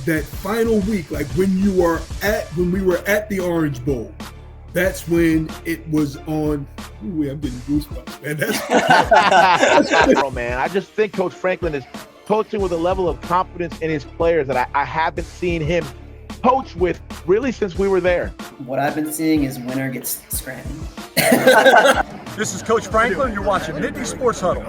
that final week, like when we were at the Orange Bowl, that's when it was on. Ooh, I'm getting goosebumps, man. Oh, man, I just think Coach Franklin is coaching with a level of confidence in his players that I haven't seen him coach with really since we were there. What I've been seeing is winner gets scrammed. This is Coach Franklin. You're watching Nittany Sports Huddle.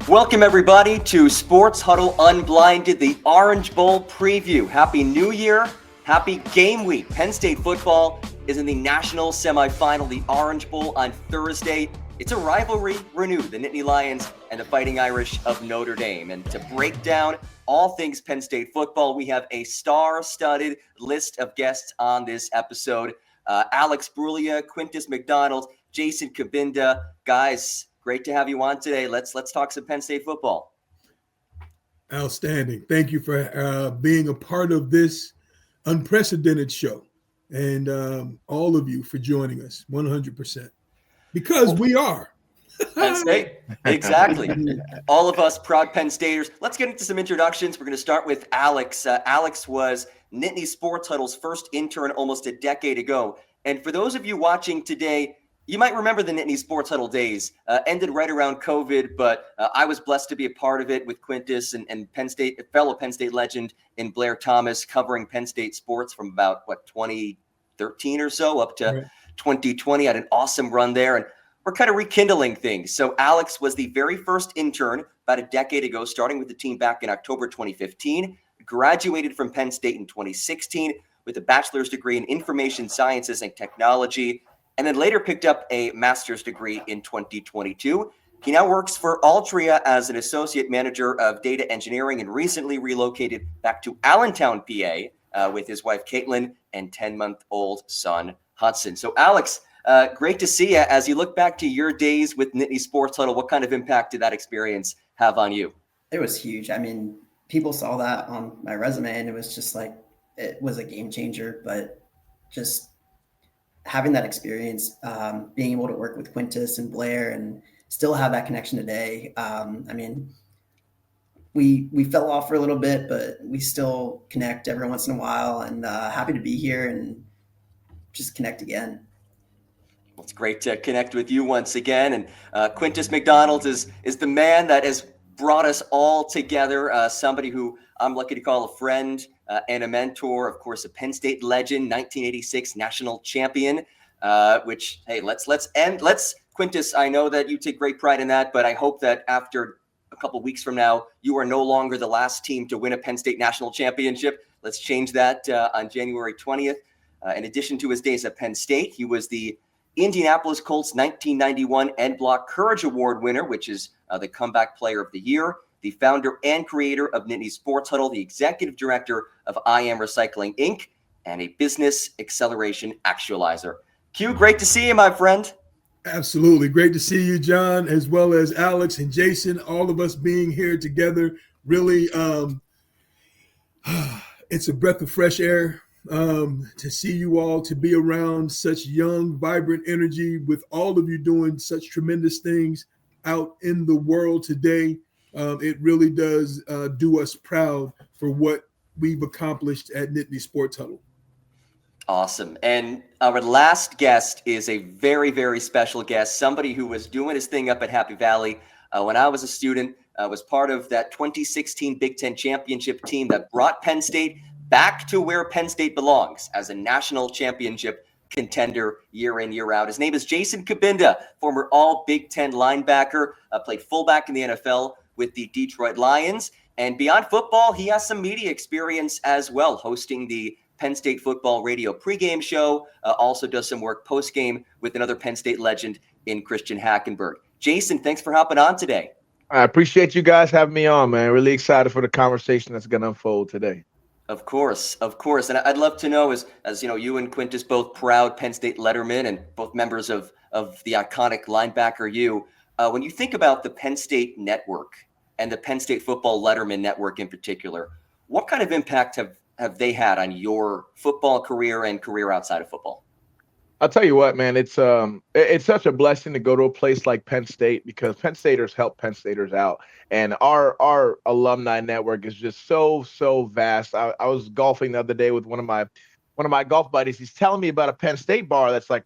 Welcome, everybody, to Sports Huddle UnBlinded, the Orange Bowl preview. Happy New Year. Happy game week. Penn State football is in the national semifinal, the Orange Bowl on Thursday. It's a rivalry renewed, the Nittany Lions and the Fighting Irish of Notre Dame. And to break down all things Penn State football, we have a star-studded list of guests on this episode. Alex Brulliea, Quintus McDonald, Jason Cabinda. Guys, great to have you on today. Let's talk some Penn State football. Outstanding. Thank you for being a part of this unprecedented show, and all of you for joining us 100%, because we are Penn State. Exactly. All of us proud Penn Staters. Let's get into some introductions. We're going to start with Alex. Alex was Nittany Sports Huddle's first intern almost a decade ago. And for those of you watching today, you might remember the Nittany Sports Huddle days. Ended right around COVID, but I was blessed to be a part of it with Quintus and Penn State, fellow Penn State legend in Blair Thomas, covering Penn State sports from about 2013 or so up to 2020. Had an awesome run there, and we're kind of rekindling things. So Alex was the very first intern about a decade ago, starting with the team back in October 2015. Graduated from Penn State in 2016 with a bachelor's degree in information sciences and technology, and then later picked up a master's degree in 2022. He now works for Altria as an associate manager of data engineering and recently relocated back to Allentown, PA, with his wife, Caitlin, and 10-month-old son, Hudson. So, Alex, great to see you. As you look back to your days with Nittany Sports Huddle, what kind of impact did that experience have on you? It was huge. I mean, people saw that on my resume, and it was just like, it was a game changer, but just having that experience, being able to work with Quintus and Blair and still have that connection today. I mean, we fell off for a little bit, but we still connect every once in a while, and happy to be here and just connect again. Well, it's great to connect with you once again. And Quintus McDonald is the man that has brought us all together, somebody who I'm lucky to call a friend and a mentor, of course, a Penn State legend, 1986 national champion, which, hey, let's Quintus, I know that you take great pride in that, but I hope that after a couple weeks from now, you are no longer the last team to win a Penn State national championship. Let's change that on January 20th. In addition to his days at Penn State, he was the Indianapolis Colts 1991 Ed Block Courage Award winner, which is the Comeback Player of the Year, the founder and creator of Nittany Sports Huddle, the executive director of I Am Recycling, Inc., and a business acceleration actualizer. Q, great to see you, my friend. Absolutely. Great to see you, John, as well as Alex and Jason, all of us being here together. Really, it's a breath of fresh air to see you all, to be around such young, vibrant energy with all of you doing such tremendous things out in the world today. It really does do us proud for what we've accomplished at Nittany Sports Huddle. Awesome. And our last guest is a very, very special guest, somebody who was doing his thing up at Happy Valley when I was a student, was part of that 2016 Big Ten championship team that brought Penn State back to where Penn State belongs as a national championship contender year in, year out. His name is Jason Cabinda, former all Big Ten linebacker, played fullback in the NFL with the Detroit Lions. And beyond football, he has some media experience as well, hosting the Penn State football radio pregame show, also does some work postgame with another Penn State legend in Christian Hackenberg. Jason, thanks for hopping on today. I appreciate you guys having me on, man. Really excited for the conversation that's going to unfold today. Of course. And I'd love to know, as you know, you and Quintus, both proud Penn State lettermen and both members of the iconic linebacker U. When you think about the Penn State network and the Penn State football letterman network in particular, what kind of impact have they had on your football career and career outside of football? I'll tell you what, man, it's such a blessing to go to a place like Penn State because Penn Staters help Penn Staters out. And our alumni network is just so vast. I was golfing the other day with one of my golf buddies. He's telling me about a Penn State bar that's like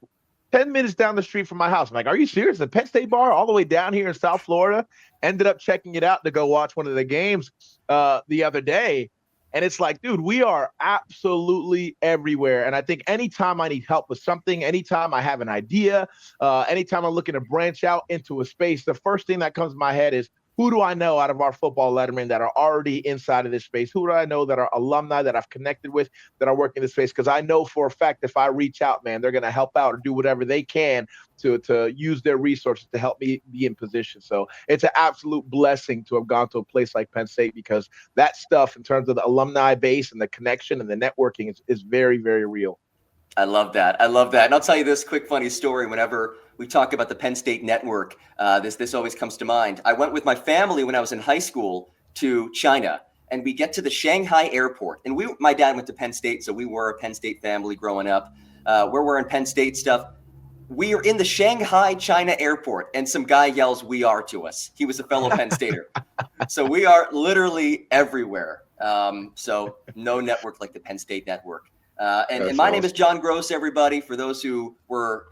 10 minutes down the street from my house. I'm like, are you serious? The Penn State bar all the way down here in South Florida? Ended up checking it out to go watch one of the games the other day. And it's like, dude, we are absolutely everywhere. And I think anytime I need help with something, anytime I have an idea, anytime I'm looking to branch out into a space, the first thing that comes to my head is, who do I know out of our football lettermen that are already inside of this space? Who do I know that are alumni that I've connected with that are working this space? Because I know for a fact if I reach out, man, they're going to help out or do whatever they can to use their resources to help me be in position. So it's an absolute blessing to have gone to a place like Penn State because that stuff in terms of the alumni base and the connection and the networking is very, very real. I love that. And I'll tell you this quick funny story. Whenever we talk about the Penn State network, this always comes to mind. I went with my family when I was in high school to China, and we get to the Shanghai airport. And my dad went to Penn State, so we were a Penn State family growing up. We're wearing Penn State stuff. We are in the Shanghai China airport, and some guy yells, "We are" to us. He was a fellow Penn Stater. So we are literally everywhere. So no network like the Penn State network. And my name is Jon Gross, everybody. For those who were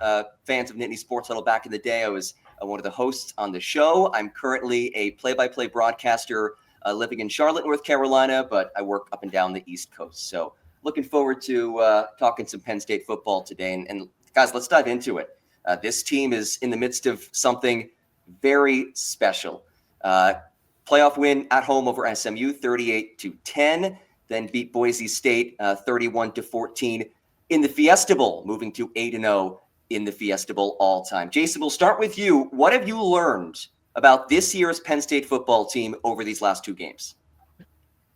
fans of Nittany Sports Huddle back in the day, I was one of the hosts on the show. I'm currently a play-by-play broadcaster living in Charlotte, North Carolina, but I work up and down the East Coast. So looking forward to talking some Penn State football today. And guys, let's dive into it. This team is in the midst of something very special. Playoff win at home over SMU, 38-10. Then beat Boise State 31-14 in the Fiesta Bowl, moving to 8-0 in the Fiesta Bowl all time. Jason, we'll start with you. What have you learned about this year's Penn State football team over these last two games?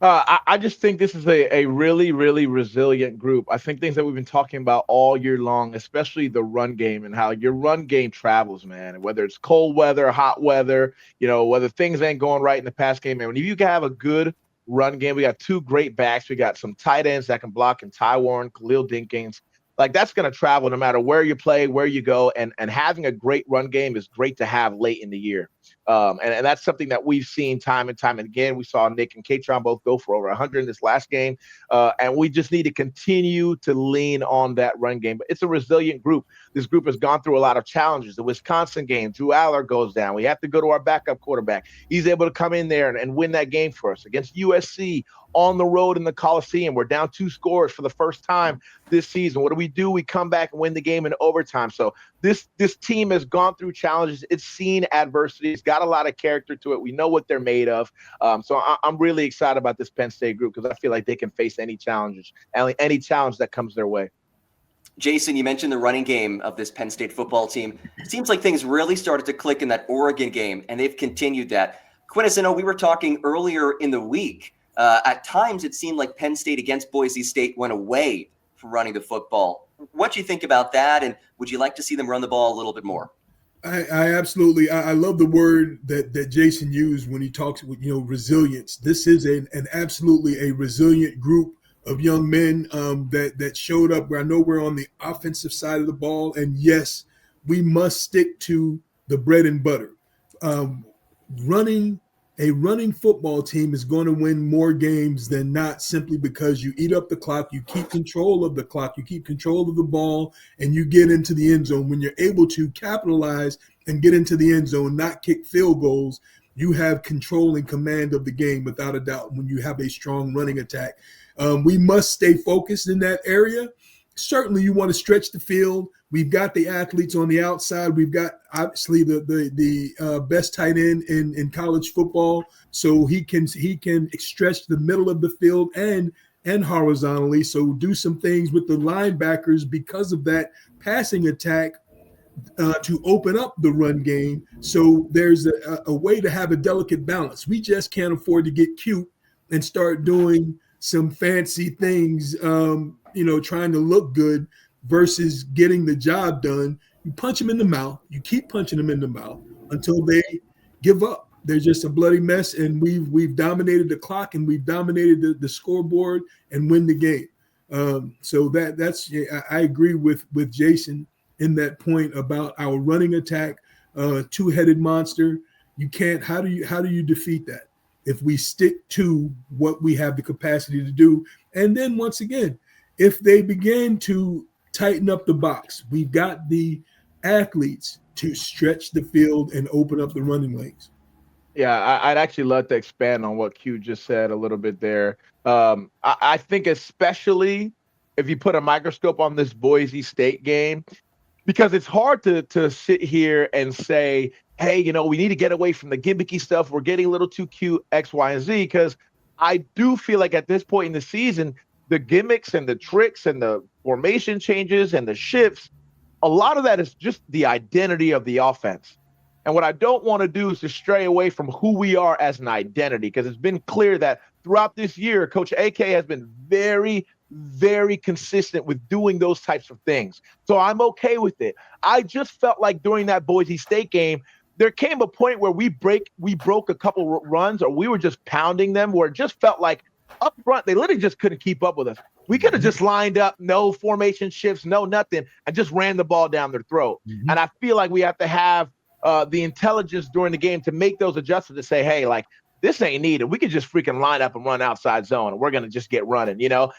I just think this is a really, really resilient group. I think things that we've been talking about all year long, especially the run game and how your run game travels, man, whether it's cold weather, hot weather, whether things ain't going right in the pass game. Man, when you have a good run game, we got two great backs. We got some tight ends that can block in Ty Warren, Khalil Dinkins. Like, that's going to travel no matter where you play, where you go. And having a great run game is great to have late in the year. And that's something that we've seen time and time and again. We saw Nick and Katron both go for over 100 in this last game. And we just need to continue to lean on that run game. But it's a resilient group. This group has gone through a lot of challenges. The Wisconsin game, Drew Aller goes down. We have to go to our backup quarterback. He's able to come in there and win that game for us. Against USC on the road in the Coliseum, we're down 2 scores for the first time this season. What do? We come back and win the game in overtime. So this team has gone through challenges. It's seen adversity. It's got a lot of character to it. We know what they're made of. So I'm really excited about this Penn State group because I feel like they can face any challenge that comes their way. Jason, you mentioned the running game of this Penn State football team. It seems like things really started to click in that Oregon game, and they've continued that. Quintus, I know we were talking earlier in the week. At times, it seemed like Penn State against Boise State went away from running the football. What do you think about that, and would you like to see them run the ball a little bit more? I absolutely. I love the word that Jason used when he talks with resilience. This is an absolutely a resilient group of young men that showed up. Where I know we're on the offensive side of the ball, and yes, we must stick to the bread and butter. A running football team is going to win more games than not, simply because you eat up the clock, you keep control of the clock, you keep control of the ball, and you get into the end zone. When you're able to capitalize and get into the end zone, not kick field goals, you have control and command of the game without a doubt when you have a strong running attack. We must stay focused in that area. Certainly you want to stretch the field. We've got the athletes on the outside. We've got obviously the best tight end in college football, so he can stretch the middle of the field and horizontally. So do some things with the linebackers because of that passing attack to open up the run game. So there's a way to have a delicate balance. We just can't afford to get cute and start doing some fancy things, trying to look good versus getting the job done. You punch them in the mouth. You keep punching them in the mouth until they give up. They're just a bloody mess, and we've dominated the clock and we've dominated the scoreboard and win the game. So that's I agree with Jason. in that point about our running attack, two-headed monster. You can't. How do you defeat that if we stick to what we have the capacity to do? And then once again, if they begin to tighten up the box, we've got the athletes to stretch the field and open up the running lanes. Yeah, I'd actually love to expand on what Q just said a little bit there. I think especially if you put a microscope on this Boise State game, because it's hard to sit here and say, hey, we need to get away from the gimmicky stuff. We're getting a little too cute, X, Y, and Z, because I do feel like at this point in the season, the gimmicks and the tricks and the formation changes and the shifts, a lot of that is just the identity of the offense. And what I don't want to do is to stray away from who we are as an identity, because it's been clear that throughout this year, Coach AK has been very, very consistent with doing those types of things. So I'm okay with it. I just felt like during that Boise State game, there came a point where we broke a couple runs, or we were just pounding them, where it just felt like up front, they literally just couldn't keep up with us. We could have just lined up, no formation shifts, no nothing, and just ran the ball down their throat. And I feel like we have to have the intelligence during the game to make those adjustments to say, hey, like, this ain't needed. We could just freaking line up and run outside zone, and we're going to just get running.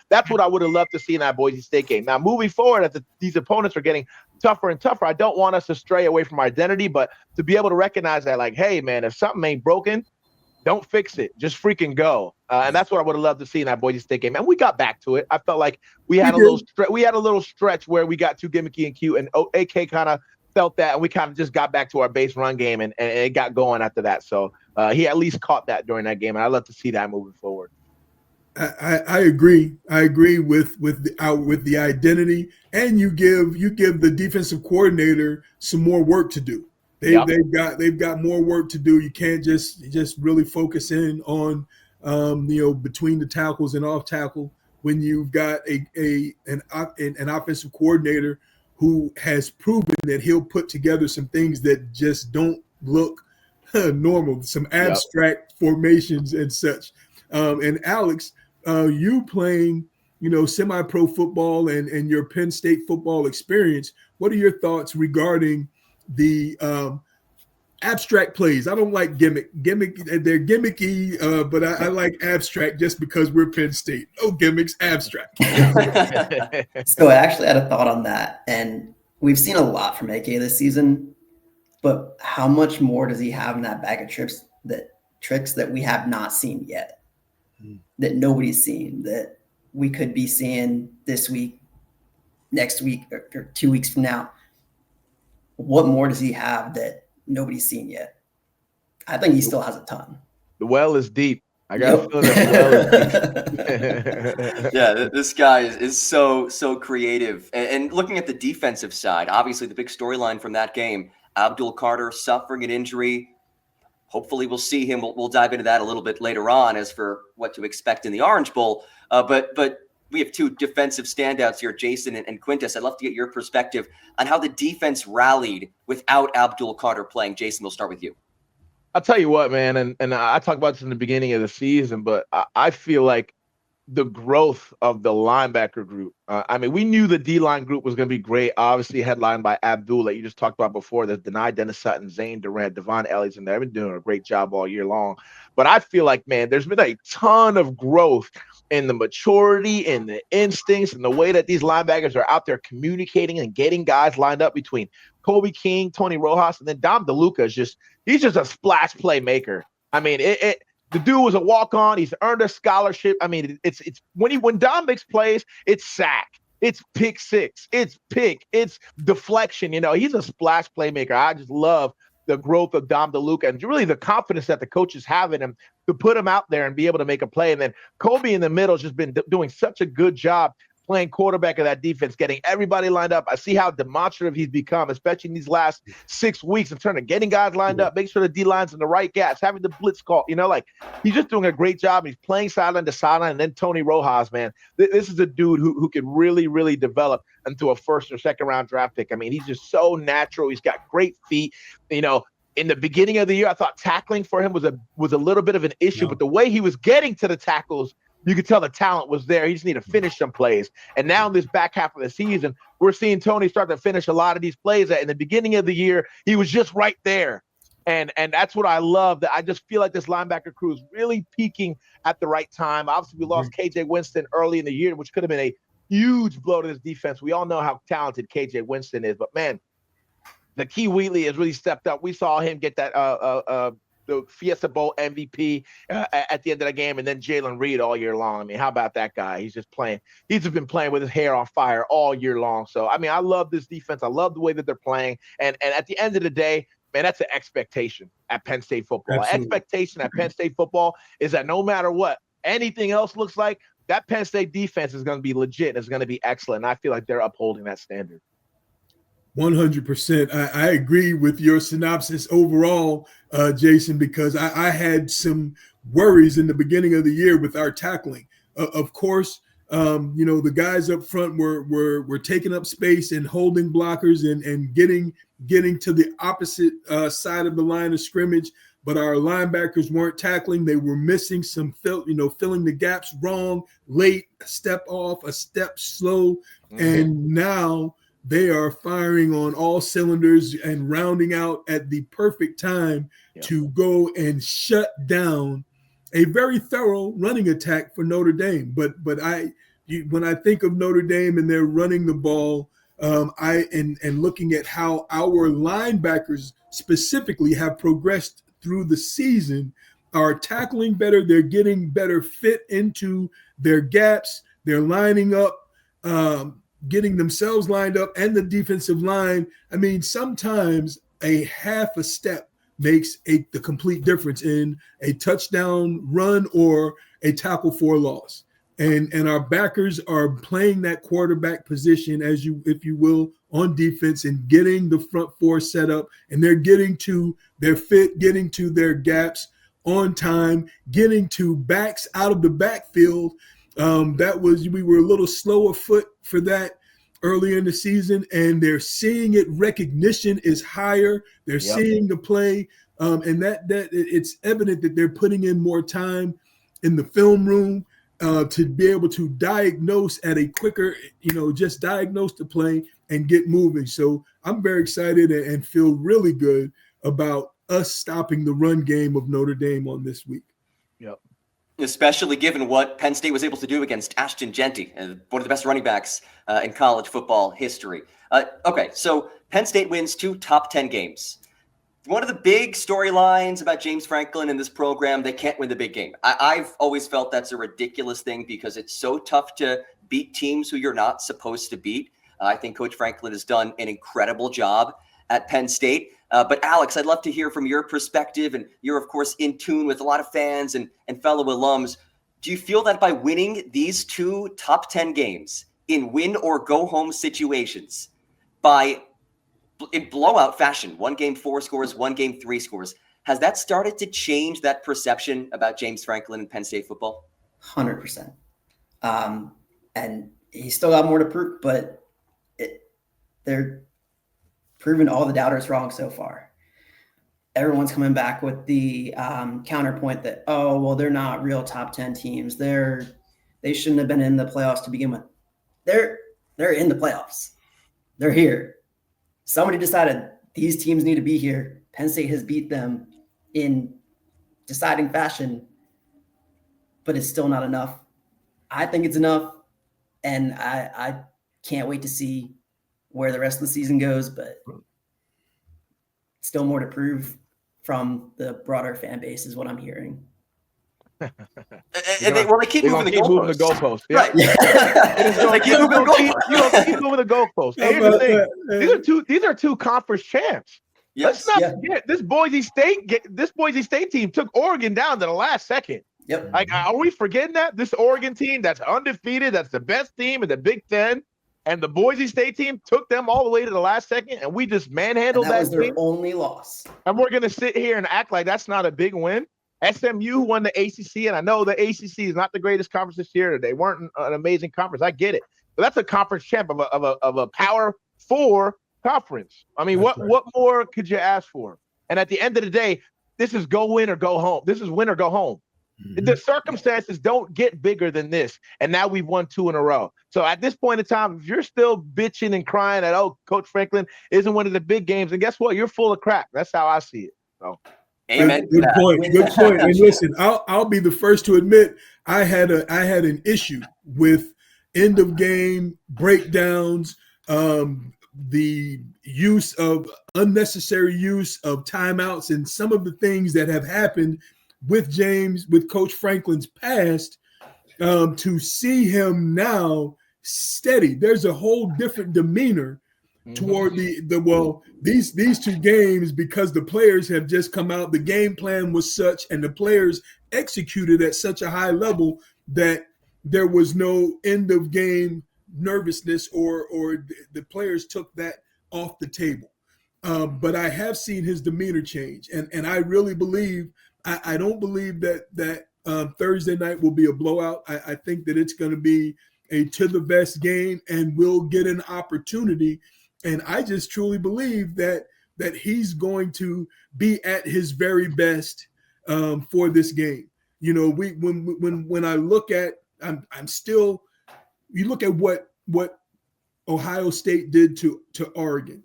That's what I would have loved to see in that Boise State game. Now, moving forward, as these opponents are getting tougher and tougher, I don't want us to stray away from our identity, but to be able to recognize that, like, hey, man, if something ain't broken, don't fix it. Just freaking go. And that's what I would have loved to see in that Boise State game. And we got back to it. I felt like we had a little stretch where we got too gimmicky and cute, and AK kind of felt that, and we kind of just got back to our base run game, and it got going after that. So he at least caught that during that game, and I'd love to see that moving forward. I agree. I agree with the identity, and you give the defensive coordinator some more work to do. They've got more work to do. You can't just really focus in on between the tackles and off tackle when you've got an offensive coordinator who has proven that he'll put together some things that just don't look normal, some abstract formations and such. And Alex, you playing, semi-pro football and your Penn State football experience, what are your thoughts regarding the abstract plays? I don't like gimmick. They're gimmicky, but I like abstract just because we're Penn State. No gimmicks, abstract. So I actually had a thought on that, and we've seen a lot from AK this season, but how much more does he have in that bag of tricks that we have not seen yet, that nobody's seen, that we could be seeing this week, next week, or 2 weeks from now? What more does he have that nobody's seen yet? I think he still has a ton. The well is deep. I got a feeling that the well is deep. Yeah, this guy is so creative. And looking at the defensive side, obviously the big storyline from that game, Abdul Carter suffering an injury. Hopefully we'll see him. We'll dive into that a little bit later on as for what to expect in the Orange Bowl. But we have two defensive standouts here, Jason and Quintus. I'd love to get your perspective on how the defense rallied without Abdul Carter playing. Jason, we'll start with you. I'll tell you what, man, and I talked about this in the beginning of the season, but I feel like the growth of the linebacker group. We knew the D-line group was going to be great, obviously headlined by Abdul that you just talked about before. There's Denai Dennis Sutton, Zane Durant, Devon Elliott's in there. They've been doing a great job all year long. But I feel like, man, there's been a ton of growth in the maturity and the instincts and the way that these linebackers are out there communicating and getting guys lined up between Kobe King, Tony Rojas, and then Dom DeLuca he's just a splash playmaker. The dude was a walk-on. He's earned a scholarship. It's when Dom makes plays, it's sack, it's pick six, it's pick, it's deflection. He's a splash playmaker. I just love the growth of Dom DeLuca and really the confidence that the coaches have in him to put him out there and be able to make a play. And then Kobe in the middle has just been doing such a good job playing quarterback of that defense, getting everybody lined up. I see how demonstrative he's become, especially in these last 6 weeks in terms of getting guys lined up, making sure the D-line's in the right gaps, having the blitz call. He's just doing a great job. He's playing sideline to sideline. And then Tony Rojas, man, this is a dude who can really, really develop into a first or second round draft pick. He's just so natural. He's got great feet. In the beginning of the year, I thought tackling for him was a little bit of an issue, but the way he was getting to the tackles You could tell the talent was there. He just needed to finish some plays. And now in this back half of the season, we're seeing Tony start to finish a lot of these plays that in the beginning of the year, he was just right there. And that's what I love, that I just feel like this linebacker crew is really peaking at the right time. Obviously, we lost KJ Winston early in the year, which could have been a huge blow to this defense. We all know how talented KJ Winston is, but man, the Key Wheatley has really stepped up. We saw him get that the Fiesta Bowl MVP at the end of the game, and then Jalen Reed all year long. I mean, how about that guy? He's just playing. He's just been playing with his hair on fire all year long. So, I mean, I love this defense. I love the way that they're playing. And at the end of the day, man, that's an expectation at Penn State football. Expectation at Penn State football is that no matter what anything else looks like, that Penn State defense is going to be legit and it's going to be excellent. And I feel like they're upholding that standard. 100%. I agree with your synopsis overall, Jason, because I had some worries in the beginning of the year with our tackling. Of course, the guys up front were taking up space and holding blockers and getting to the opposite side of the line of scrimmage. But our linebackers weren't tackling. They were missing some filling the gaps wrong, late, a step off, a step slow. And now they are firing on all cylinders and rounding out at the perfect time to go and shut down a very thorough running attack for Notre Dame. But when I think of Notre Dame and they're running the ball, and looking at how our linebackers specifically have progressed through the season, are tackling better. They're getting better fit into their gaps. They're lining up, getting themselves lined up, and the defensive line. I mean, sometimes a half a step makes the complete difference in a touchdown run or a tackle for a loss. And our backers are playing that quarterback position, if you will, on defense and getting the front four set up, and they're getting to their fit, getting to their gaps on time, getting to backs out of the backfield. We were a little slow of foot for that early in the season, and they're seeing it. Recognition is higher. They're seeing the play, and that it's evident that they're putting in more time in the film room to be able to diagnose at a quicker, just diagnose the play and get moving. So I'm very excited and feel really good about us stopping the run game of Notre Dame on this week. Yep. Especially given what Penn State was able to do against Ashton Genty, one of the best running backs in college football history. Okay, so Penn State wins 2 top 10 games. One of the big storylines about James Franklin in this program, they can't win the big game. I've always felt that's a ridiculous thing because it's so tough to beat teams who you're not supposed to beat. I think Coach Franklin has done an incredible job at Penn State. But Alex, I'd love to hear from your perspective, and you're, of course, in tune with a lot of fans and fellow alums. Do you feel that by winning these 2 top 10 games in win or go home situations, in blowout fashion, 1 game 4 scores, 1 game 3 scores, has that started to change that perception about James Franklin and Penn State football? 100%. And he's still got more to prove, but they're proving all the doubters wrong so far. Everyone's coming back with the counterpoint that, they're not real top 10 teams. They shouldn't have been in the playoffs to begin with. They're in the playoffs. They're here. Somebody decided these teams need to be here. Penn State has beat them in deciding fashion, but it's still not enough. I think it's enough, and I can't wait to see where the rest of the season goes, but still more to prove from the broader fan base is what I'm hearing. They keep moving the goalposts. Yeah. Right. They keep moving the goalposts. Hey, here's the thing. These are 2 conference champs. Yes. Let's not forget this Boise State team took Oregon down to the last second. Yep. Like, are we forgetting that? This Oregon team that's undefeated, that's the best team in the Big Ten, and the Boise State team took them all the way to the last second, and we just manhandled that. That was their only loss. And we're going to sit here and act like that's not a big win. SMU won the ACC, and I know the ACC is not the greatest conference this year. They weren't an amazing conference. I get it. But that's a conference champ of a Power 4 conference. I mean, what more could you ask for? And at the end of the day, this is go win or go home. This is win or go home. The circumstances don't get bigger than this. And now we've won 2 in a row. So at this point in time, if you're still bitching and crying that, oh, Coach Franklin isn't one of the big games, and guess what? You're full of crap. That's how I see it. So, amen. Good point. Good point. And listen, I'll be the first to admit I had an issue with end of game breakdowns, the use of unnecessary use of timeouts, and some of the things that have happened with Coach Franklin's past. To see him now steady, there's a whole different demeanor toward these 2 games, because the players have just come out. The game plan was such, and the players executed at such a high level that there was no end of game nervousness, or the players took that off the table. But I have seen his demeanor change, and I really believe I don't believe that Thursday night will be a blowout. I think that it's going to be a to the vest game, and we'll get an opportunity. And I just truly believe that he's going to be at his very best for this game. You know, when I look at, I'm still, you look at what Ohio State did to Oregon,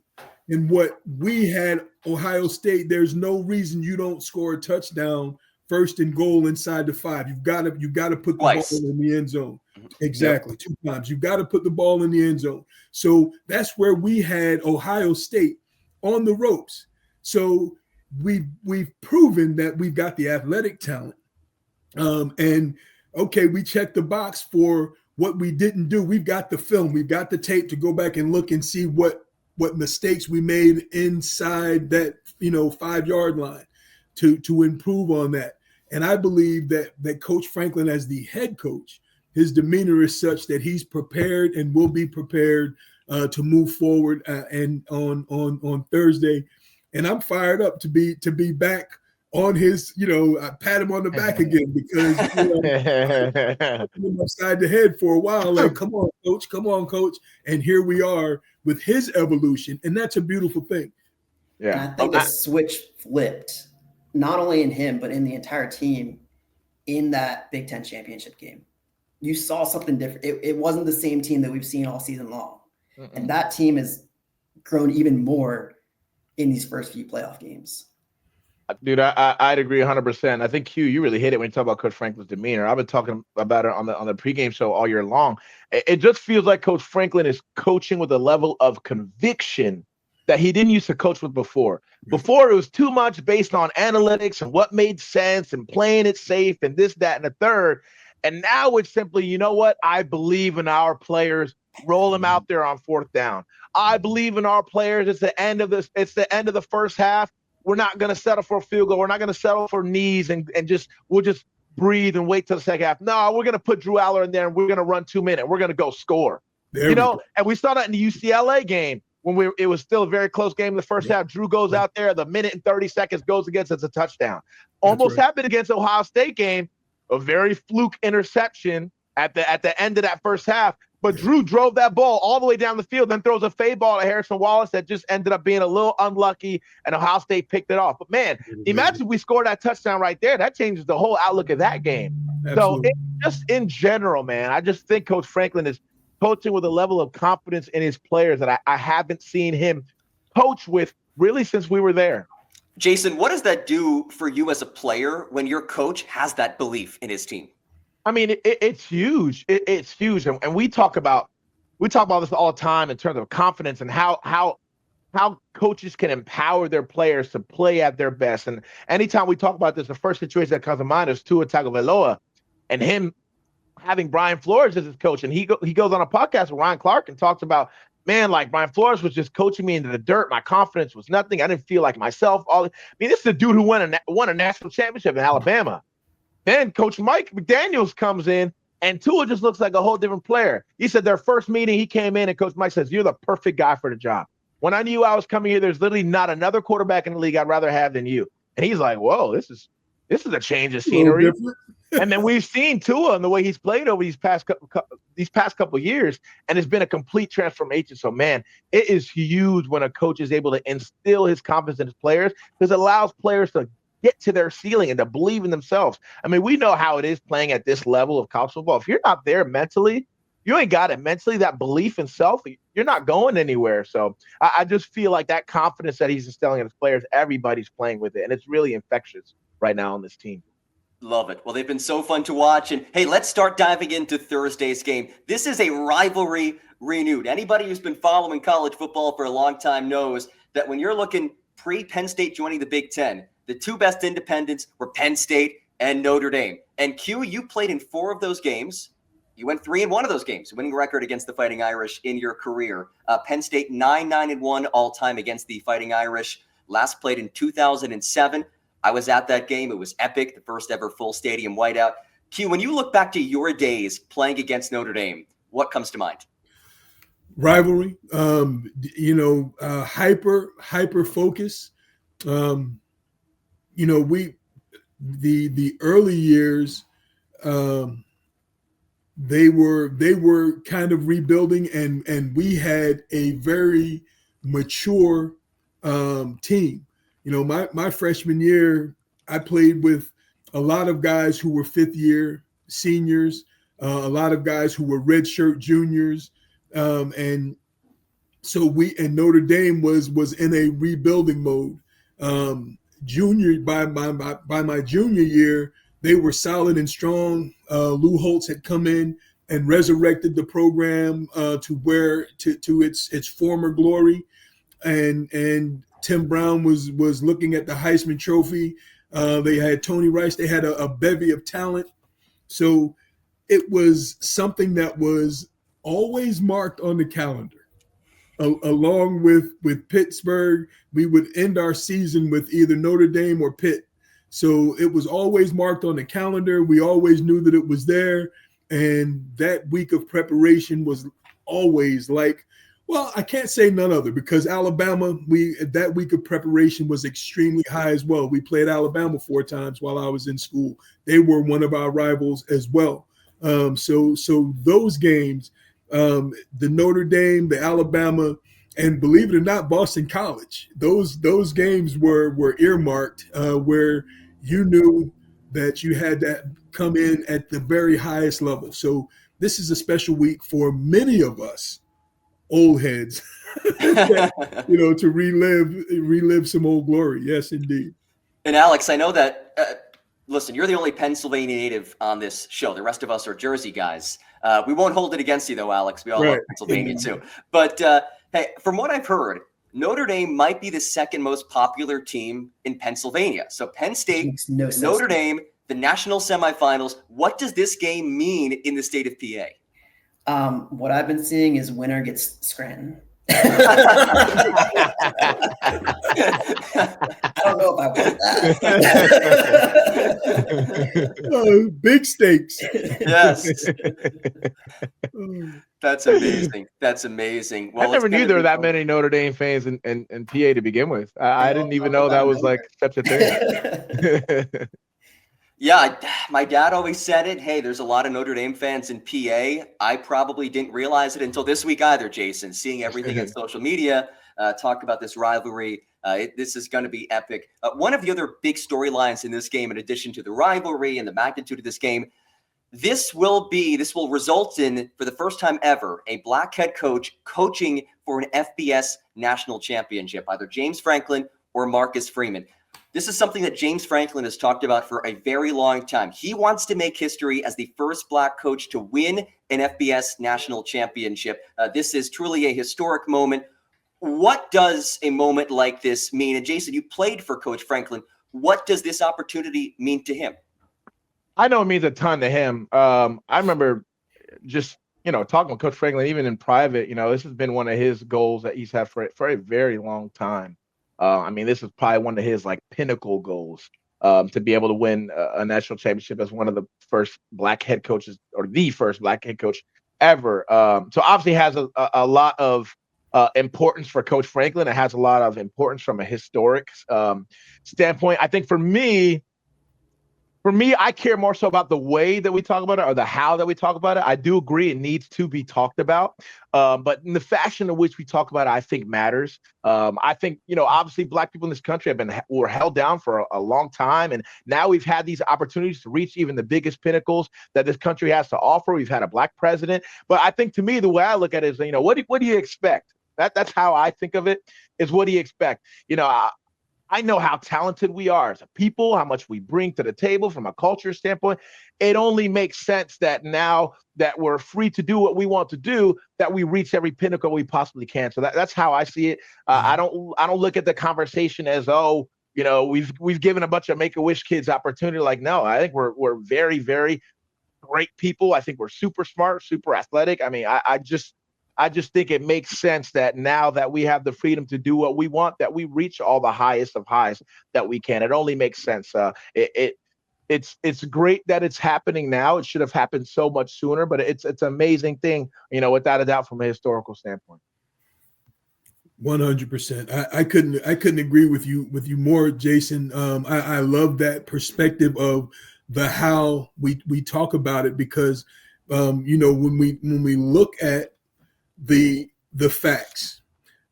and what we had Ohio State. There's no reason you don't score a touchdown first and goal inside the 5. You've got to put the ball in the end zone. Exactly. Yep. 2 times. You've got to put the ball in the end zone. So that's where we had Ohio State on the ropes. So we've proven that we've got the athletic talent. And okay, we checked the box for what we didn't do. We've got the film. We've got the tape to go back and look and see what mistakes we made inside that 5-yard line to improve on that. And I believe that Coach Franklin, as the head coach, his demeanor is such that he's prepared and will be prepared to move forward and on Thursday. And I'm fired up to be back on his, I pat him on the back again, because I've been upside the head for a while. Like, come on, coach. And here we are with his evolution. And that's a beautiful thing. Yeah. And I think the switch flipped, not only in him, but in the entire team in that Big Ten championship game. You saw something different. It wasn't the same team that we've seen all season long. And that team has grown even more in these first few playoff games. Dude, I'd agree 100%. I think, Q, you really hit it when you talk about Coach Franklin's demeanor. I've been talking about it on the pregame show all year long. It just feels like Coach Franklin is coaching with a level of conviction that he didn't used to coach with before. Before, it was too much based on analytics and what made sense and playing it safe and this, that, and the third. And now it's simply, you know what? I believe in our players. Roll them out there on 4th down. I believe in our players. It's the end of this. It's the end of the first half. We're not going to settle for a field goal. We're not going to settle for knees and we'll just breathe and wait till the second half. No, we're going to put Drew Aller in there and we're going to run 2 minutes. We're going to go score. And we saw that in the UCLA game when it was still a very close game in the first half. Drew goes out there, the minute and 30 seconds goes against us, a touchdown. Almost happened against Ohio State game, a very fluke interception at the end of that first half. But Drew drove that ball all the way down the field, then throws a fade ball to Harrison Wallace that just ended up being a little unlucky, and Ohio State picked it off. But, man, imagine we scored that touchdown right there. That changes the whole outlook of that game. Absolutely. So, just in general, man, I just think Coach Franklin is coaching with a level of confidence in his players that I haven't seen him coach with really since we were there. Jason, what does that do for you as a player when your coach has that belief in his team? I mean, it's huge. It's huge, and we talk about this all the time in terms of confidence and how coaches can empower their players to play at their best. And anytime we talk about this, the first situation that comes to mind is Tua Tagovailoa, and him having Brian Flores as his coach. And he goes on a podcast with Ryan Clark and talks about, man, like Brian Flores was just coaching me into the dirt. My confidence was nothing. I didn't feel like myself. This is a dude who won a national championship in Alabama. Then Coach Mike McDaniels comes in, and Tua just looks like a whole different player. He said their first meeting, he came in, and Coach Mike says, "You're the perfect guy for the job. When I knew I was coming here, there's literally not another quarterback in the league I'd rather have than you." And he's like, "Whoa, this is a change of scenery." And then we've seen Tua and the way he's played over these past couple of years, and it's been a complete transformation. So, man, it is huge when a coach is able to instill his confidence in his players, because it allows players to get to their ceiling and to believe in themselves. I mean, we know how it is playing at this level of college football. If you're not there mentally, you ain't got it mentally, that belief in self, you're not going anywhere. So I just feel like that confidence that he's instilling in his players, everybody's playing with it. And it's really infectious right now on this team. Love it. Well, they've been so fun to watch. And hey, let's start diving into Thursday's game. This is a rivalry renewed. Anybody who's been following college football for a long time knows that when you're looking pre-Penn State joining the Big Ten, the two best independents were Penn State and Notre Dame. And Q, you played in 4 of those games. You went 3-1 of those games, winning record against the Fighting Irish in your career. Penn State 9-1 all-time against the Fighting Irish. Last played in 2007. I was at that game. It was epic, the first ever full stadium whiteout. Q, when you look back to your days playing against Notre Dame, what comes to mind? Rivalry, hyper focus. The early years, they were kind of rebuilding, and we had a very mature team. My freshman year, I played with a lot of guys who were 5th-year seniors, a lot of guys who were redshirt juniors. And so Notre Dame was in a rebuilding mode. By my junior year, they were solid and strong. Lou Holtz had come in and resurrected the program to its former glory, and Tim Brown was looking at the Heisman Trophy. They had Tony Rice. They had a bevy of talent. So it was something that was always marked on the calendar. Along with Pittsburgh, we would end our season with either Notre Dame or Pitt. So it was always marked on the calendar. We always knew that it was there. And that week of preparation was always like, well, I can't say none other, because Alabama, that week of preparation was extremely high as well. We played Alabama 4 times while I was in school. They were one of our rivals as well. So those games, the Notre Dame, the Alabama, and believe it or not, Boston College, those games were earmarked where you knew that you had to come in at the very highest level. So this is a special week for many of us old heads, to relive some old glory. Yes, indeed. And Alex, I know that, listen, you're the only Pennsylvania native on this show. The rest of us are Jersey guys. We won't hold it against you, though, Alex. We all love Pennsylvania, too. But, hey, from what I've heard, Notre Dame might be the second most popular team in Pennsylvania. So Penn State, Notre Dame, the national semifinals. What does this game mean in the state of PA? What I've been seeing is winner gets Scranton. I don't know if I want that. Big stakes. Yes. That's amazing. That's amazing. Well, I never knew there were that many Notre Dame fans in PA to begin with. I didn't even know that was like such a thing. Yeah, my dad always said it. Hey, there's a lot of Notre Dame fans in PA. I probably didn't realize it until this week either, Jason, seeing everything on social media, talk about this rivalry. This is going to be epic. One of the other big storylines in this game, in addition to the rivalry and the magnitude of this game, this will result in, for the first time ever, a black head coach coaching for an FBS national championship, either James Franklin or Marcus Freeman. This is something that James Franklin has talked about for a very long time. He wants to make history as the first black coach to win an FBS national championship. This is truly a historic moment. What does a moment like this mean? And Jason, you played for Coach Franklin. What does this opportunity mean to him? I know it means a ton to him. I remember just, talking with Coach Franklin, even in private, this has been one of his goals that he's had for a very long time. This is probably one of his pinnacle goals, to be able to win a national championship as one of the first black head coaches, or the first black head coach ever. So obviously it has a lot of importance for Coach Franklin. It has a lot of importance from a historic standpoint. I think for me For me, I care more so about the way that we talk about it or the how that we talk about it. I do agree it needs to be talked about, but in the fashion in which we talk about it, I think matters. I think, obviously Black people in this country were held down for a long time, and now we've had these opportunities to reach even the biggest pinnacles that this country has to offer. We've had a Black president, but I think to me, the way I look at it is, what do you expect? That's how I think of it. Is what do you expect? I know how talented we are as a people, how much we bring to the table from a culture standpoint. It only makes sense that now that we're free to do what we want to do, that we reach every pinnacle we possibly can. So that's how I see it. I don't look at the conversation as, we've given a bunch of Make-A-Wish kids opportunity. Like, no, I think we're very, very great people. I think we're super smart, super athletic. I mean, I just think it makes sense that now that we have the freedom to do what we want, that we reach all the highest of highs that we can. It only makes sense. It's great that it's happening now. It should have happened so much sooner, but it's an amazing thing, without a doubt, from a historical standpoint. 100%. I couldn't agree with you more, Jason. I love that perspective of the how we talk about it, because when we look at the facts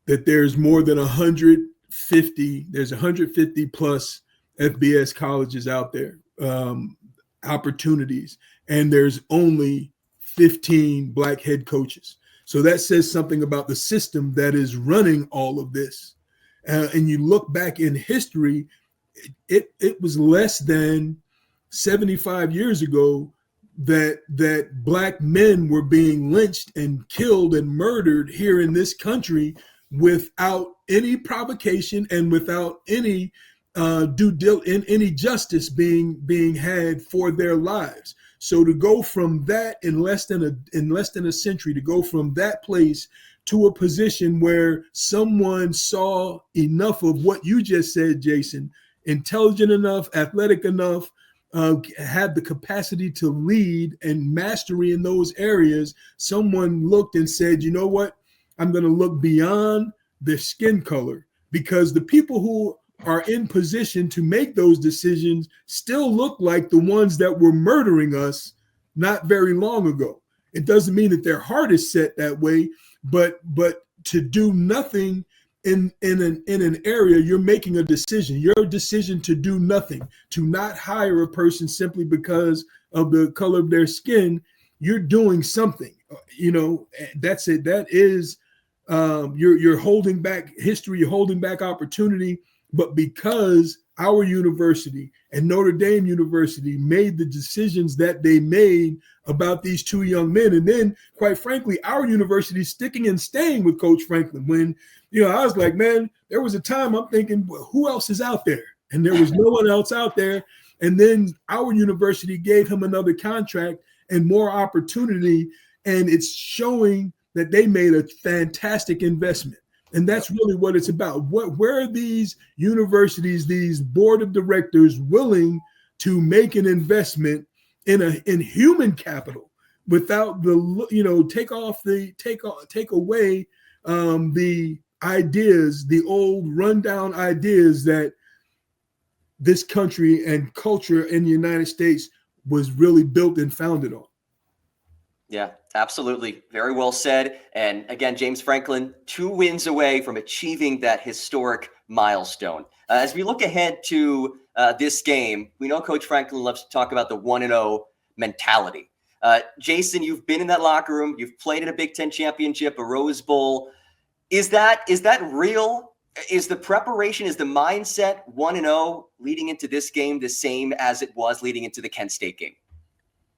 that there's more than 150 plus FBS colleges out there, opportunities, and there's only 15 Black head coaches. So that says something about the system that is running all of this. And you look back in history, it was less than 75 years ago that Black men were being lynched and killed and murdered here in this country without any provocation and without any any justice being had for their lives. So to go from that in less than a century, to go from that place to a position where someone saw enough of what you just said, Jason, intelligent enough, athletic enough, had the capacity to lead and mastery in those areas. Someone looked and said, you know what? I'm going to look beyond their skin color, because the people who are in position to make those decisions still look like the ones that were murdering us not very long ago. It doesn't mean that their heart is set that way, but to do nothing in an area, you're making a decision. Your decision to do nothing, to not hire a person simply because of the color of their skin, you're doing something. That's it. That is, you're holding back history, you're holding back opportunity. But because our university and Notre Dame University made the decisions that they made about these two young men, and then, quite frankly, our university sticking and staying with Coach Franklin, when I was like, man, there was a time I'm thinking, well, who else is out there? And there was no one else out there. And then our university gave him another contract and more opportunity. And it's showing that they made a fantastic investment. And that's really what it's about. Where are these universities, these board of directors, willing to make an investment in human capital without take away the ideas, the old rundown ideas that this country and culture in the United States was really built and founded on. Yeah, absolutely. Very well said. And again, James Franklin, 2 wins away from achieving that historic milestone. As we look ahead to this game, we know Coach Franklin loves to talk about the 1-0 mentality. Jason, you've been in that locker room. You've played in a Big Ten championship, a Rose Bowl. Is that real? Is the preparation, is the mindset 1-0 leading into this game the same as it was leading into the Kent State game?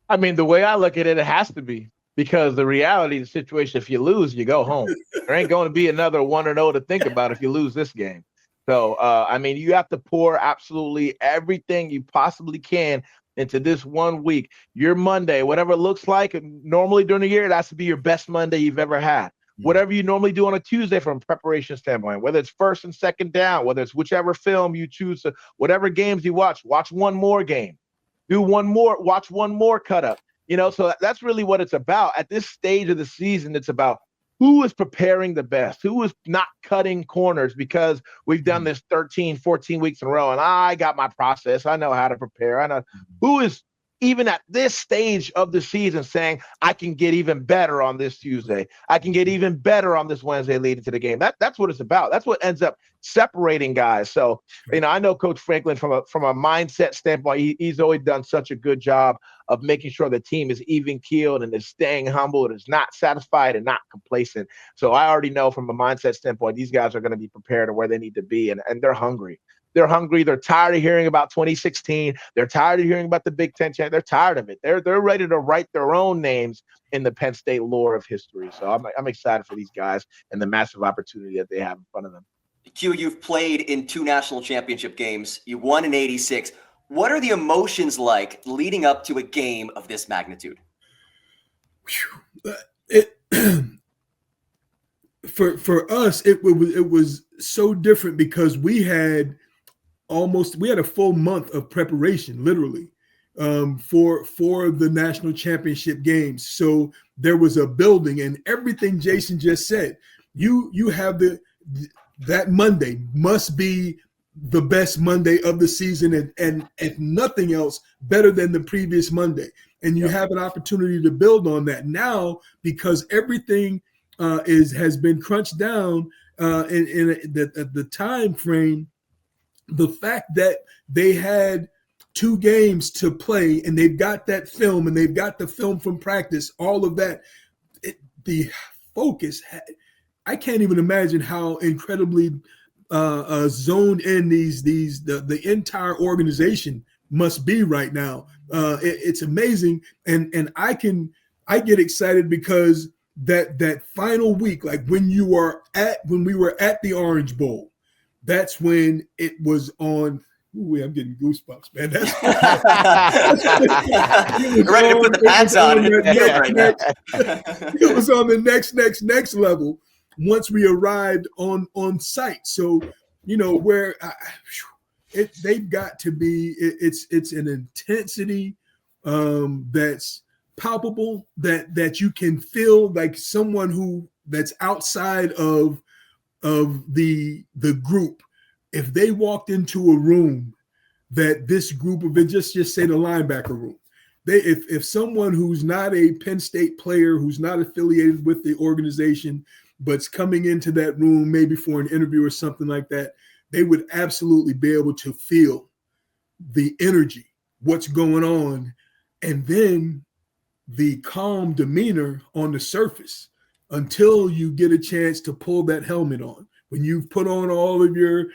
I mean, the way I look at it, it has to be, because the reality of the situation, if you lose, you go home. There ain't going to be another 1-0 to think about if you lose this game. So, you have to pour absolutely everything you possibly can into this 1 week. Your Monday, whatever it looks like, normally during the year, it has to be your best Monday you've ever had. Whatever you normally do on a Tuesday from a preparation standpoint, whether it's first and second down, whether it's whichever film you choose, whatever games you watch one more game, do one more, watch one more cut up, so that's really what it's about. At this stage of the season, it's about who is preparing the best, who is not cutting corners because we've done this 13, 14 weeks in a row and I got my process. I know how to prepare. I know who is even at this stage of the season saying I can get even better on this Tuesday. I can get even better on this Wednesday leading to the game. That's what it's about. That's what ends up separating guys. So, I know Coach Franklin from a mindset standpoint, he's always done such a good job of making sure the team is even keeled and is staying humble and is not satisfied and not complacent. So I already know from a mindset standpoint, these guys are going to be prepared and where they need to be, and they're hungry. They're hungry. They're tired of hearing about 2016. They're tired of hearing about the Big Ten champ. They're tired of it. They're ready to write their own names in the Penn State lore of history. So I'm excited for these guys and the massive opportunity that they have in front of them. Q, you've played in 2 national championship games. You won in '86. What are the emotions like leading up to a game of this magnitude? For us, it was so different because we had a full month of preparation, literally, for the national championship games. So there was a building, and everything Jason just said. You have that Monday must be the best Monday of the season, and if nothing else, better than the previous Monday. And you have an opportunity to build on that now because everything has been crunched down in the time frame. The fact that they had 2 games to play and they've got that film and they've got the film from practice, all of that, the focus. I can't even imagine how incredibly zoned in the entire organization must be right now. It's amazing, and I get excited because that final week, like when we were at the Orange Bowl, that's when it was on. Ooh, I'm getting goosebumps, man. Ready to put the pads on. It was on the next level once we arrived on site. So, where they've got to be. It's an intensity that's palpable, that you can feel like someone that's outside of the group. If they walked into a room that this group of it, just say the linebacker room, if someone who's not a Penn State player, who's not affiliated with the organization, but's coming into that room maybe for an interview or something like that, they would absolutely be able to feel the energy, what's going on, and then the calm demeanor on the surface until you get a chance to pull that helmet on. When you've put on all of your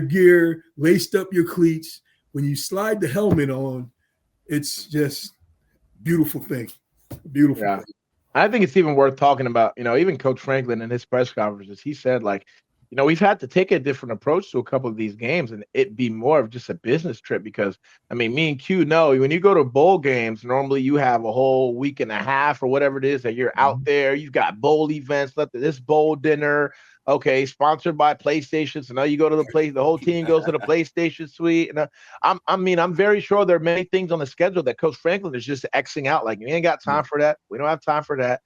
gear, laced up your cleats, when you slide the helmet on, it's just beautiful thing. Beautiful thing. I think it's even worth talking about, even Coach Franklin in his press conferences, he said, we've had to take a different approach to a couple of these games and it be more of just a business trip because, me and Q know when you go to bowl games, normally you have a whole week and a half or whatever it is that you're out there. You've got bowl events, this bowl dinner, okay, sponsored by PlayStation. So now you go to the whole team goes to the PlayStation suite. And I'm very sure there are many things on the schedule that Coach Franklin is just Xing out. Like, we ain't got time for that. We don't have time for that.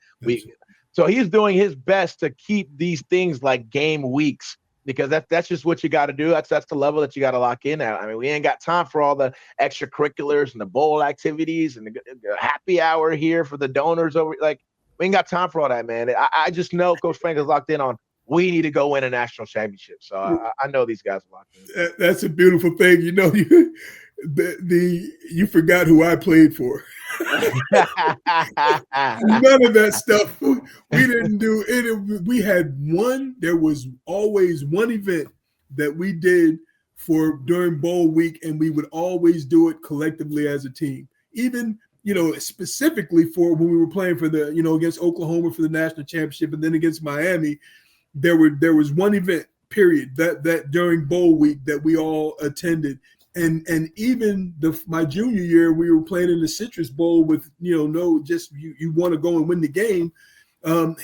So he's doing his best to keep these things like game weeks because that's just what you got to do. That's the level that you got to lock in at. We ain't got time for all the extracurriculars and the bowl activities and the happy hour here for the donors over. Like, we ain't got time for all that, man. I just know Coach Franklin's locked in on we need to go win a national championship. So I know these guys are locked in. That's a beautiful thing. You forgot who I played for. None of that stuff. We didn't do it. We had there was always one event that we did during bowl week, and we would always do it collectively as a team. Even, specifically for when we were playing for the, against Oklahoma for the national championship and then against Miami, there was one event, period, that during bowl week that we all attended. And even my junior year, we were playing in the Citrus Bowl with, you want to go and win the game. We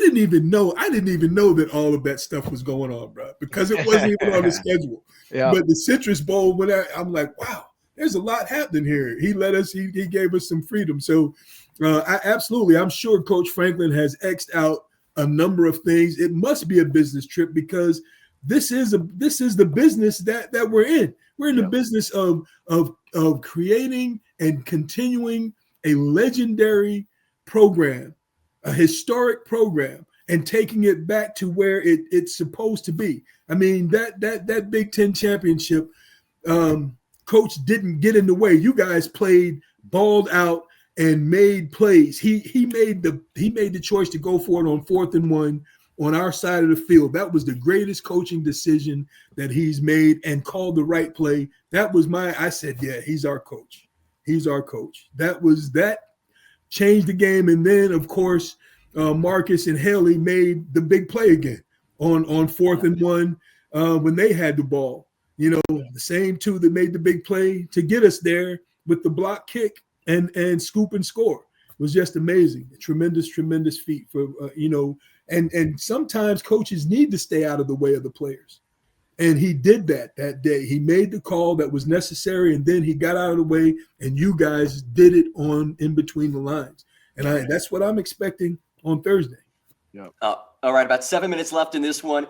didn't even know. I didn't even know that all of that stuff was going on, bro, because it wasn't even on the schedule. Yeah. But the Citrus Bowl, when I'm like, wow, there's a lot happening here. He let us, he gave us some freedom. So Absolutely. I'm sure Coach Franklin has X'd out a number of things. It must be a business trip because this is the business that we're in. We're in the business of creating and continuing a legendary program, a historic program, and taking it back to where it's supposed to be. I mean, that Big Ten championship, Coach didn't get in the way. You guys played, balled out, and made plays. He made the choice to go for it on 4th and 1 on our side of the field. That was the greatest coaching decision that he's made, and called the right play. I said, yeah, he's our coach. He's our coach. That changed the game. And then, of course, Marcus and Haley made the big play again on 4th and 1 when they had the ball. You know, the same two that made the big play to get us there with the block kick and scoop and score. It was just amazing. A tremendous feat for, and sometimes coaches need to stay out of the way of the players. And he did that day. He made the call that was necessary, and then he got out of the way, and you guys did it in between the lines. And that's what I'm expecting on Thursday. Yeah. All right, about 7 minutes left in this one.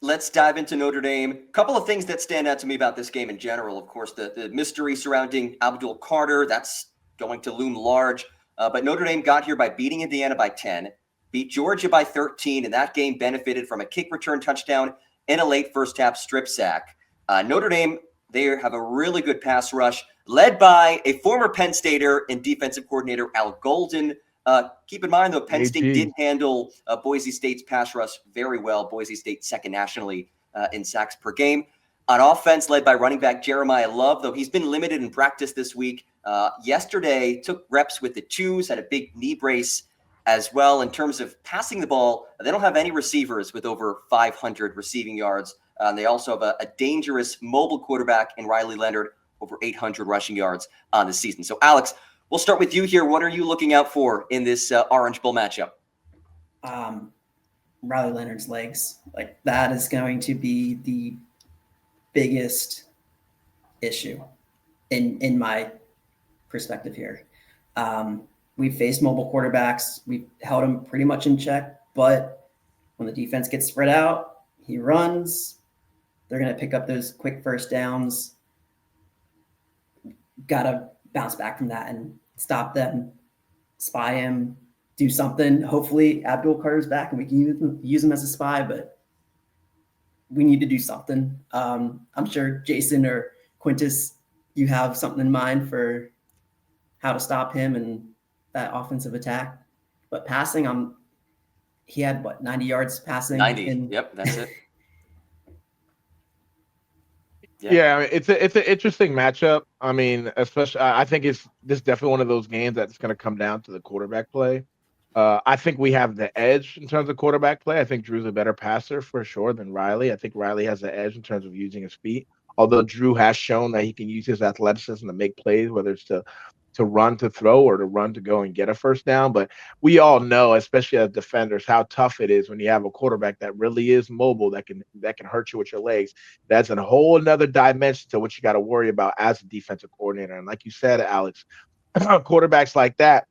Let's dive into Notre Dame. A couple of things that stand out to me about this game in general. Of course, the mystery surrounding Abdul Carter, that's going to loom large. But Notre Dame got here by beating Indiana by 10, beat Georgia by 13, and that game benefited from a kick return touchdown and a late first half strip sack. Notre Dame, they have a really good pass rush led by a former Penn Stater and defensive coordinator Al Golden. Keep in mind, though, Penn State did handle Boise State's pass rush very well. Boise State second nationally in sacks per game. On offense, led by running back Jeremiah Love, though he's been limited in practice this week. Yesterday, took reps with the twos, had a big knee brace as well. In terms of passing the ball, they don't have any receivers with over 500 receiving yards. They also have a dangerous mobile quarterback in Riley Leonard, over 800 rushing yards on the season. So, Alex, we'll start with you here. What are you looking out for in this Orange Bowl matchup? Riley Leonard's legs. Like, that is going to be the biggest issue in my perspective here. We've faced mobile quarterbacks. We've held them pretty much in check, but when the defense gets spread out, he runs. They're going to pick up those quick first downs. Got to bounce back from that and stop them, spy him, do something. Hopefully Abdul Carter's back and we can use him as a spy, but we need to do something. I'm sure Jason or Quintus, you have something in mind for how to stop him and that offensive attack. But passing, he had 90 yards passing? 90. Yep, that's it. Yeah, it's an interesting matchup. I mean, especially I think this is definitely one of those games that's going to come down to the quarterback play. I think we have the edge in terms of quarterback play. I think Drew's a better passer for sure than Riley. I think Riley has the edge in terms of using his feet. Although Drew has shown that he can use his athleticism to make plays, whether it's to run to throw or to run to go and get a first down. But we all know, especially as defenders, how tough it is when you have a quarterback that really is mobile, that can hurt you with your legs. That's a whole another dimension to what you got to worry about as a defensive coordinator. And like you said, Alex, quarterbacks like that,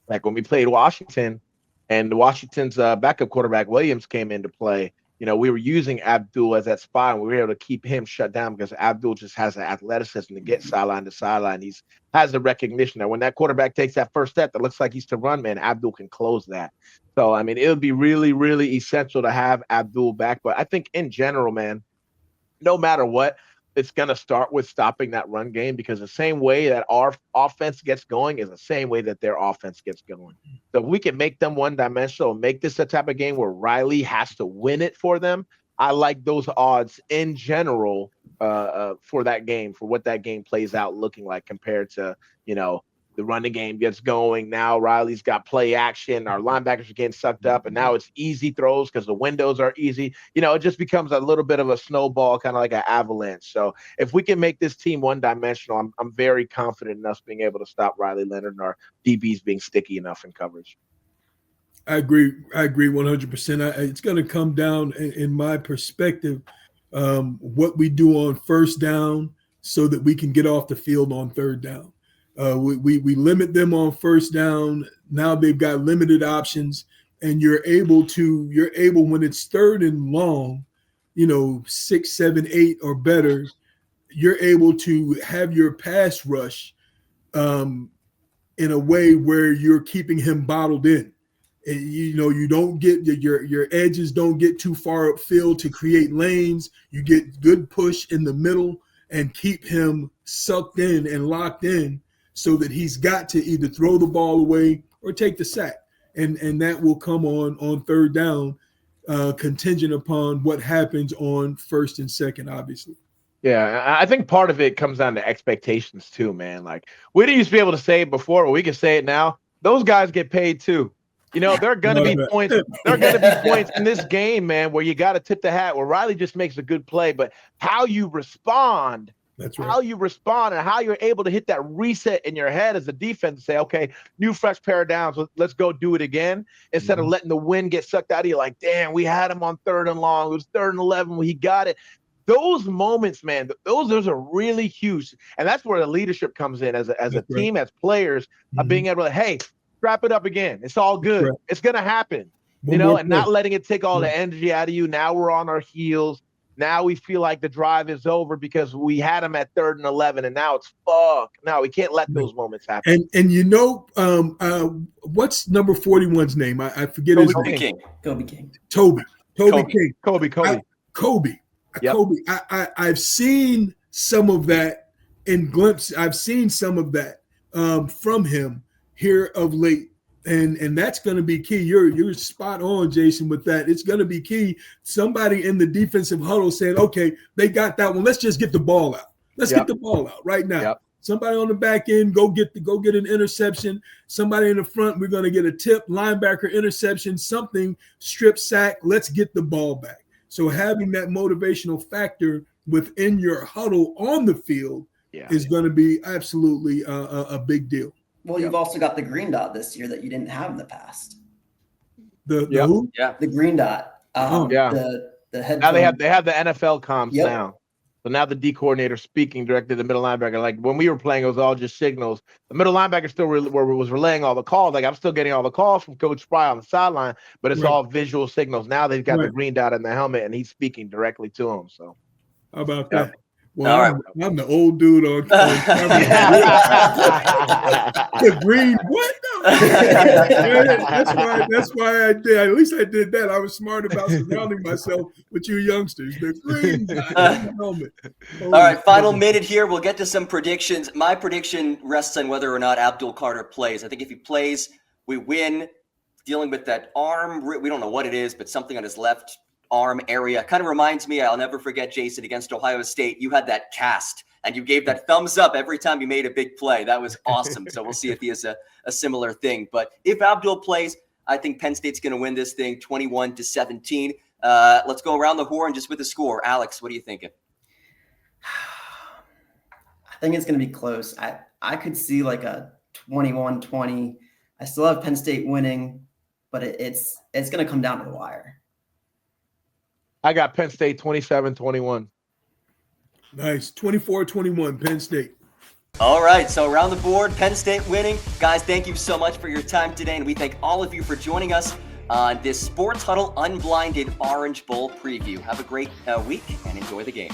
like when we played Washington and Washington's backup quarterback Williams came into play, we were using Abdul as that spy, and we were able to keep him shut down because Abdul just has the athleticism to get sideline to sideline. He has the recognition that when that quarterback takes that first step that looks like he's to run, man, Abdul can close that. So, I mean, it would be really, really essential to have Abdul back. But I think in general, man, no matter what, it's going to start with stopping that run game, because the same way that our offense gets going is the same way that their offense gets going. So if we can make them one-dimensional, make this a type of game where Riley has to win it for them, I like those odds in general for that game, for what that game plays out looking like compared to, the running game gets going. Now Riley's got play action. Our linebackers are getting sucked up, and now it's easy throws because the windows are easy. It just becomes a little bit of a snowball, kind of like an avalanche. So if we can make this team one-dimensional, I'm very confident in us being able to stop Riley Leonard and our DBs being sticky enough in coverage. I agree 100%. It's going to come down, in my perspective, what we do on first down so that we can get off the field on third down. We limit them on first down. Now they've got limited options, and you're able when it's third and long, 6, 7, 8 or better, you're able to have your pass rush in a way where you're keeping him bottled in. You don't get your edges don't get too far upfield to create lanes. You get good push in the middle and keep him sucked in and locked in so that he's got to either throw the ball away or take the sack. And that will come on third down, contingent upon what happens on first and second, obviously. Yeah, I think part of it comes down to expectations too, man. Like, we didn't used to be able to say it before, but we can say it now. Those guys get paid too. There are going to be points. There are going to be points in this game, man, where you got to tip the hat, where Riley just makes a good play, but how you respond, that's right. How you respond and how you're able to hit that reset in your head as a defense and say, okay, new fresh pair of downs, let's go do it again, instead of letting the wind get sucked out of you. Like, damn, we had him on third and long. It was 3rd and 11. He got it. Those moments, man, those are really huge. And that's where the leadership comes in as a team, as players, of being able to, hey, strap it up again. It's all good. Right. It's going to happen, and not letting it take all the energy out of you. Now we're on our heels. Now we feel like the drive is over because we had them at 3rd and 11, and now it's fuck. No, we can't let those moments happen. And what's number 41's name? I forget his name. Kobe King. Toby King. Kobe. Yep. Kobe. I've seen some of that in glimpses. I've seen some of that from him here of late. And that's going to be key. You're spot on, Jason, with that. It's going to be key. Somebody in the defensive huddle saying, okay, they got that one. Let's just get the ball out. Let's get the ball out right now. Yep. Somebody on the back end, go get an interception. Somebody in the front, we're going to get a tip, linebacker interception, something, strip sack. Let's get the ball back. So having that motivational factor within your huddle on the field is going to be absolutely a big deal. Well, you've also got the green dot this year that you didn't have in the past. The who? Yeah, the green dot. The head. Now they have the NFL comms now. So now the D coordinator speaking directly to the middle linebacker. Like, when we were playing, it was all just signals. The middle linebacker still was relaying all the calls. Like, I'm still getting all the calls from Coach Spry on the sideline, but it's all visual signals. Now they've got the green dot in the helmet, and he's speaking directly to him. So how about that? Well, I'm the old dude on camera. The green, what? No. That's why I did. At least I did that. I was smart about surrounding myself with you youngsters. The green helmet. All right, final minute here. We'll get to some predictions. My prediction rests on whether or not Abdul Carter plays. I think if he plays, we win. Dealing with that arm, we don't know what it is, but something on his left arm area. Kind of reminds me, I'll never forget, Jason, against Ohio State, you had that cast and you gave that thumbs up every time you made a big play. That was awesome. So we'll see if he has a similar thing. But if Abdul plays, I think Penn State's going to win this thing 21-17. Let's go around the horn just with the score. Alex, what are you thinking? I think it's going to be close. I could see like a 21-20. I still have Penn State winning, but it's going to come down to the wire. I got Penn State 27-21. Nice. 24-21, Penn State. All right, so around the board, Penn State winning. Guys, thank you so much for your time today, and we thank all of you for joining us on this Sports Huddle Unblinded Orange Bowl preview. Have a great week and enjoy the game.